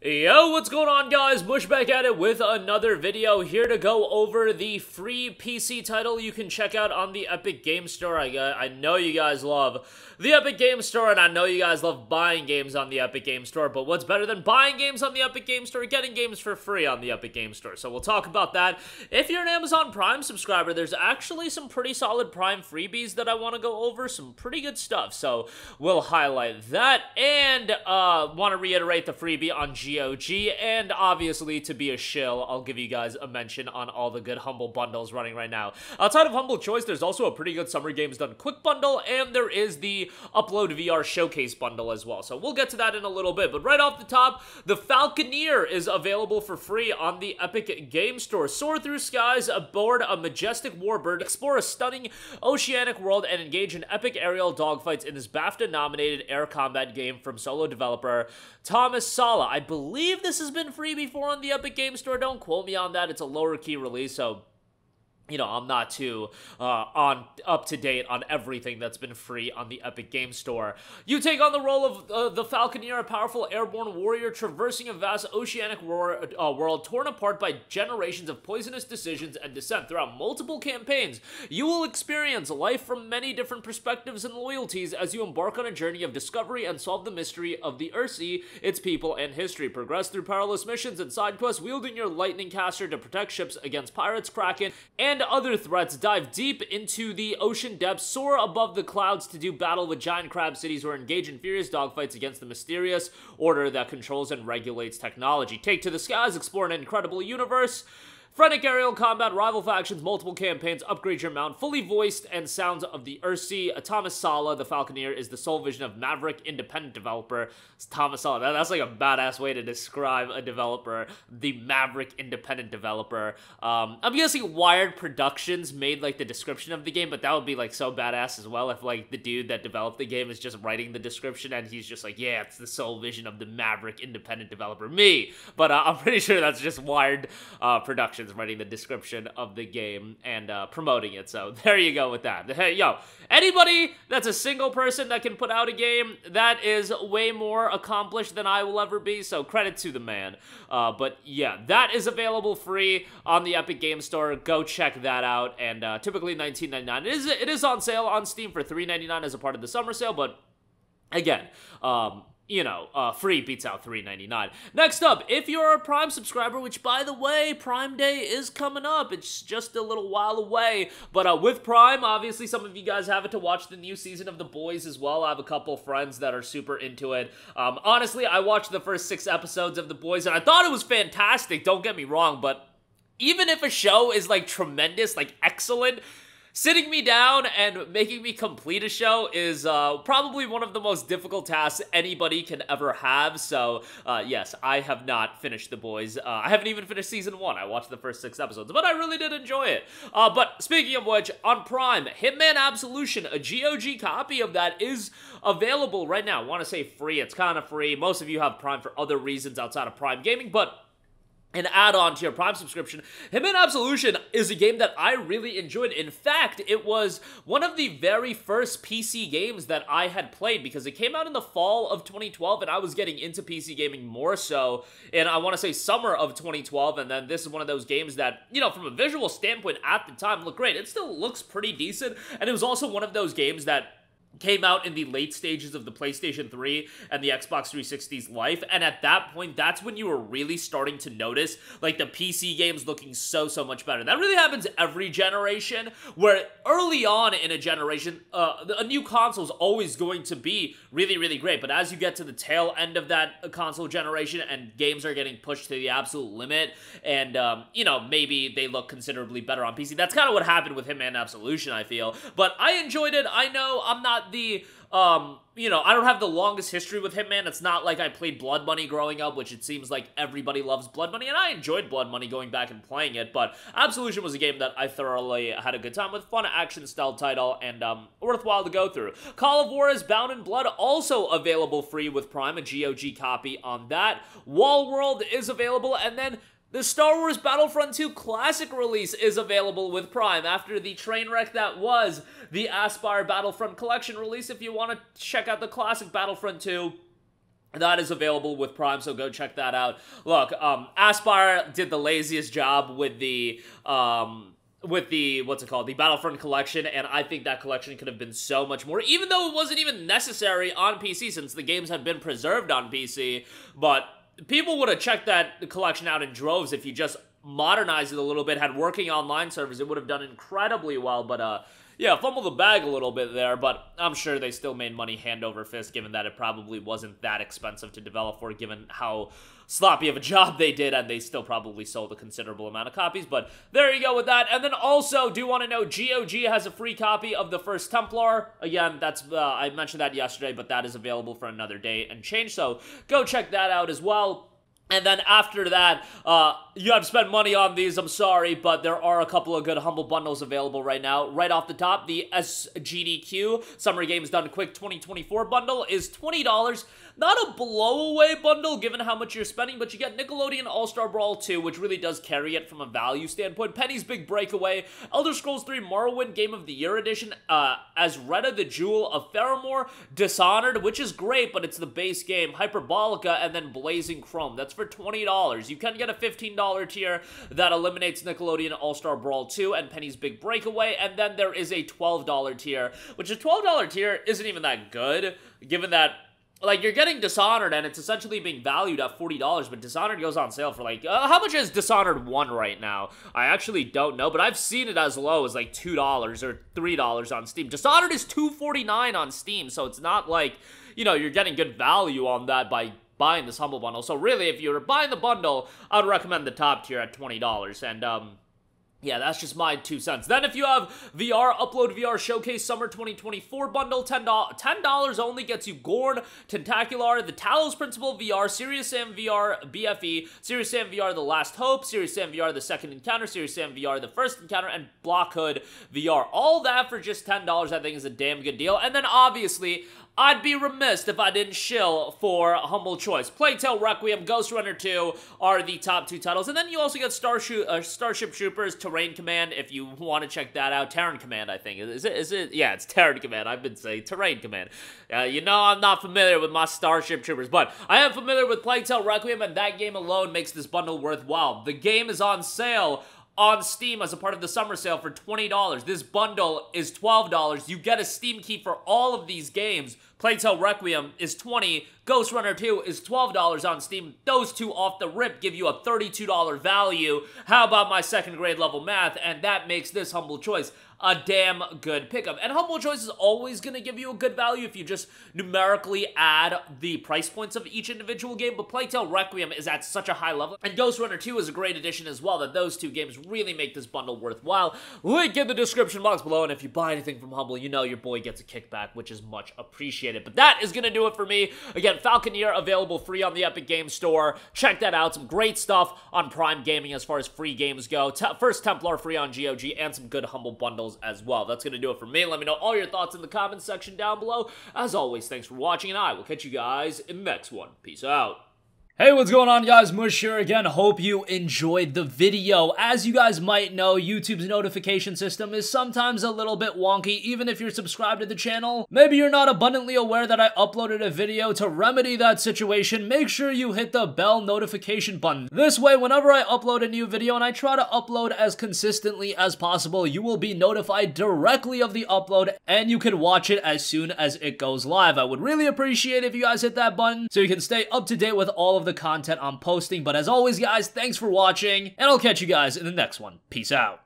Yo, what's going on, guys? Bush back at it with another video, here to go over the free PC title you can check out on the Epic Game Store. I know you guys love the Epic Game Store, and I know you guys love buying games on the Epic Game Store, but what's better than buying games on the Epic Game Store? Getting games for free on the Epic Game Store. So we'll talk about that. If you're an Amazon Prime subscriber, there's actually some pretty solid Prime freebies that I want to go over, some pretty good stuff, so we'll highlight that, and want to reiterate the freebie on GOG, and obviously, to be a shill, I'll give you guys a mention on all the good Humble bundles running right now. Outside of Humble Choice, there's also a pretty good Summer Games Done Quick bundle, and there is the Upload VR Showcase bundle as well, so we'll get to that in a little bit. But right off the top, the Falconeer is available for free on the Epic Game Store. Soar through skies aboard a majestic warbird, explore a stunning oceanic world, and engage in epic aerial dogfights in this BAFTA-nominated air combat game from solo developer Thomas Sala. I believe this has been free before on the Epic Game Store. Don't quote me on that. It's a lower key release, so you know, I'm not too up to date on everything that's been free on the Epic Game Store. You take on the role of the Falconeer, a powerful airborne warrior traversing a vast oceanic world torn apart by generations of poisonous decisions and dissent. Throughout multiple campaigns, you will experience life from many different perspectives and loyalties as you embark on a journey of discovery and solve the mystery of the Earthsea, its people, and history. Progress through perilous missions and side quests, wielding your lightning caster to protect ships against pirates, kraken, and other threats. Dive deep into the ocean depths, soar above the clouds to do battle with giant crab cities, or engage in furious dogfights against the mysterious order that controls and regulates technology. Take to the skies, explore an incredible universe, frenetic aerial combat, rival factions, multiple campaigns, upgrade your mount, fully voiced and sounds of the Earthsea. Thomas Sala, the Falconeer, is the sole vision of Maverick independent developer. Thomas Sala, that's like a badass way to describe a developer, the Maverick independent developer. I'm guessing Wired Productions made like the description of the game, but that would be like so badass as well if like the dude that developed the game is just writing the description and he's just like, yeah, it's the sole vision of the Maverick independent developer, me. But I'm pretty sure that's just Wired Productions writing the description of the game and promoting it. So there you go with that. Hey, yo, anybody that's a single person that can put out a game, that is way more accomplished than I will ever be, so credit to the man. But yeah, that is available free on the Epic Game Store. Go check that out, and typically $19.99. It is on sale on Steam for $3.99 as a part of the summer sale, but again, you know, free beats out $3.99. Next up, if you're a Prime subscriber, which, by the way, Prime Day is coming up. It's just a little while away. But with Prime, obviously, some of you guys have it to watch the new season of The Boys as well. I have a couple friends that are super into it. Honestly, I watched the first 6 episodes of The Boys, and I thought it was fantastic. Don't get me wrong, but even if a show is, like, tremendous, like, excellent, sitting me down and making me complete a show is probably one of the most difficult tasks anybody can ever have. So, yes, I have not finished The Boys. I haven't even finished Season 1. I watched the first 6 episodes, but I really did enjoy it. But speaking of which, on Prime, Hitman Absolution, a GOG copy of that is available right now. I want to say free. It's kind of free. Most of you have Prime for other reasons outside of Prime Gaming, but an add-on to your Prime subscription, Hitman Absolution is a game that I really enjoyed. In fact, it was one of the very first PC games that I had played because it came out in the fall of 2012, and I was getting into PC gaming more so in, I want to say, summer of 2012, and then this is one of those games that, you know, from a visual standpoint at the time looked great. It still looks pretty decent, and it was also one of those games that came out in the late stages of the PlayStation 3 and the Xbox 360's life, and at that point, that's when you were really starting to notice, like, the PC games looking so much better. That really happens every generation, where early on in a generation, a new console is always going to be really great, but as you get to the tail end of that console generation and games are getting pushed to the absolute limit, and, you know, maybe they look considerably better on PC, that's kind of what happened with Hitman Absolution, I feel. But I enjoyed it. I know I'm not the, you know, I don't have the longest history with Hitman. It's not like I played Blood Money growing up, which it seems like everybody loves Blood Money, and I enjoyed Blood Money going back and playing it, but Absolution was a game that I thoroughly had a good time with. Fun action-style title, and worthwhile to go through. Call of Juarez Bound in Blood, also available free with Prime, a GOG copy on that. Wall World is available, and then the Star Wars Battlefront 2 Classic release is available with Prime after the train wreck that was the Aspire Battlefront Collection release. If you want to check out the Classic Battlefront 2, That is available with Prime, so go check that out. Look, Aspyr did the laziest job with the what's it called, the Battlefront collection, and I think that collection could have been so much more, even though it wasn't even necessary on PC since the games have been preserved on PC. But people would have checked that collection out in droves if you just modernized it a little bit, had working online servers. It would have done incredibly well. But yeah, fumbled the bag a little bit there, but I'm sure they still made money hand over fist, given that it probably wasn't that expensive to develop for, given how sloppy of a job they did, and they still probably sold a considerable amount of copies. But there you go with that. And then also, do want to know, GOG has a free copy of the First Templar. Again, that's I mentioned that yesterday, but that is available for another day and change, so go check that out as well. And then after that, you have to spend money on these, I'm sorry, but there are a couple of good Humble Bundles available right now. Right off the top, the SGDQ, Summer Games Done Quick 2024 bundle is $20. Not a blow-away bundle, given how much you're spending, but you get Nickelodeon All-Star Brawl 2, which really does carry it from a value standpoint. Penny's Big Breakaway, Elder Scrolls 3 Morrowind Game of the Year Edition, as Retta the Jewel of Faramore, Dishonored, which is great, but it's the base game, Hyperbolica, and then Blazing Chrome. That's for $20. You can get a $15 tier that eliminates Nickelodeon All-Star Brawl 2 and Penny's Big Breakaway, and then there is a $12 tier, which a $12 tier isn't even that good, given that, like, you're getting Dishonored, and it's essentially being valued at $40, but Dishonored goes on sale for, like, how much is Dishonored 1 right now? I actually don't know, but I've seen it as low as, like, $2 or $3 on Steam. Dishonored is $2.49 on Steam, so it's not like, you know, you're getting good value on that by buying this Humble Bundle. So really, if you're buying the bundle, I would recommend the top tier at $20, and, yeah, that's just my 2 cents. Then if you have VR, Upload VR Showcase Summer 2024 bundle, $10 only gets you Gorn, Tentacular, the Talos Principle VR, Serious Sam VR BFE, Serious Sam VR The Last Hope, Serious Sam VR The Second Encounter, Serious Sam VR The First Encounter, and Block Hood VR. All that for just $10 I think is a damn good deal. And then obviously, I'd be remiss if I didn't shill for Humble Choice. Plague Tale Requiem, Ghost Runner 2 are the top 2 titles. And then you also get Starship Troopers, Terrain Command, if you want to check that out. Terran Command, I think. Is it? Yeah, it's Terran Command. I've been saying Terrain Command. You know I'm not familiar with my Starship Troopers, but I am familiar with Plague Tale Requiem, and that game alone makes this bundle worthwhile. The game is on sale on Steam as a part of the summer sale for $20. This bundle is $12. You get a Steam key for all of these games. Plague Tale Requiem is $20. Ghost Runner 2 is $12 on Steam. Those two off the rip give you a $32 value. How about my second grade level math? And that makes this Humble Choice a damn good pickup. And Humble Choice is always going to give you a good value if you just numerically add the price points of each individual game, but Plague Tale Requiem is at such a high level, and Ghost Runner 2 is a great addition as well, that those two games really make this bundle worthwhile. Link in the description box below, and if you buy anything from Humble, you know your boy gets a kickback, which is much appreciated. But that is going to do it for me. Again, Falconeer available free on the Epic Games Store. Check that out. Some great stuff on Prime Gaming as far as free games go. First Templar free on GOG, and some good Humble bundles as well. That's going to do it for me. Let me know all your thoughts in the comments section down below. As always, thanks for watching, and I will catch you guys in the next one. Peace out. Hey, what's going on, guys? Mush here again. Hope you enjoyed the video. As you guys might know, YouTube's notification system is sometimes a little bit wonky, even if you're subscribed to the channel. Maybe you're not abundantly aware that I uploaded a video. To remedy that situation, make sure you hit the bell notification button. This way, whenever I upload a new video, and I try to upload as consistently as possible, you will be notified directly of the upload, and you can watch it as soon as it goes live. I would really appreciate it if you guys hit that button so you can stay up to date with all of the content I'm posting. But as always, guys, thanks for watching, and I'll catch you guys in the next one. Peace out.